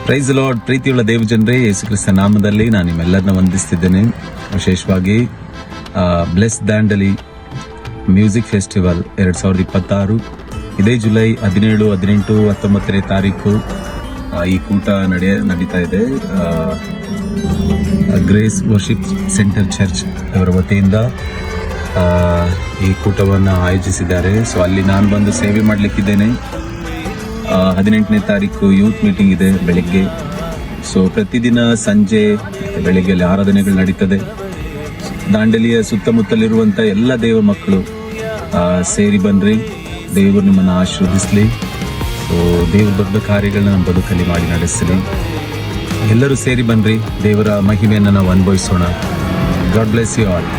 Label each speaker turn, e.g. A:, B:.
A: Price lord. ಪ್ರೀತಿಯುಳ್ಳ ದೇವಜನರೇ, ಯೇಸು ಕ್ರಿಸ್ತ ನಾಮದಲ್ಲಿ ನಾನು ನಿಮ್ಮೆಲ್ಲರನ್ನ ವಂದಿಸ್ತಿದ್ದೇನೆ. ವಿಶೇಷವಾಗಿ ಬ್ಲೆಸ್ ದಾಂಡಲಿ ಮ್ಯೂಸಿಕ್ ಫೆಸ್ಟಿವಲ್ 2026 ಇದೇ ಜುಲೈ 17, 18, 19ನೇ ತಾರೀಕು ಈ ಕೂಟ ನಡೀತಾ ಇದೆ. ಗ್ರೇಸ್ ವರ್ಷಿಪ್ ಸೆಂಟರ್ ಚರ್ಚ್ ಅವರ ವತಿಯಿಂದ ಈ ಕೂಟವನ್ನು ಆಯೋಜಿಸಿದ್ದಾರೆ. ಸೊ ಅಲ್ಲಿ ನಾನು ಬಂದು ಸೇವೆ ಮಾಡಲಿಕ್ಕಿದ್ದೇನೆ. 18ನೇ ತಾರೀಕು ಯೂತ್ ಮೀಟಿಂಗ್ ಇದೆ ಬೆಳಿಗ್ಗೆ. ಸೊ ಪ್ರತಿದಿನ ಸಂಜೆ ಬೆಳಿಗ್ಗೆ ಆರಾಧನೆಗಳು ನಡೀತದೆ. ದಾಂಡಲಿಯ ಸುತ್ತಮುತ್ತಲಿರುವಂಥ ಎಲ್ಲ ದೇವ ಮಕ್ಕಳು ಸೇರಿ ಬನ್ನಿರಿ. ದೇವರು ನಿಮ್ಮನ್ನು ಆಶೀರ್ವದಿಸಲಿ. ಸೊ ದೇವ್ರ ದೊಡ್ಡ ಕಾರ್ಯಗಳನ್ನ ನಮ್ಮ ಬದುಕಲ್ಲಿ ಮಾಡಿ ನಡೆಸಲಿ. ಎಲ್ಲರೂ ಸೇರಿ ಬನ್ನಿರಿ. ದೇವರ ಮಹಿಮೆಯನ್ನು ನಾವು ಅನುಭವಿಸೋಣ. God bless you all.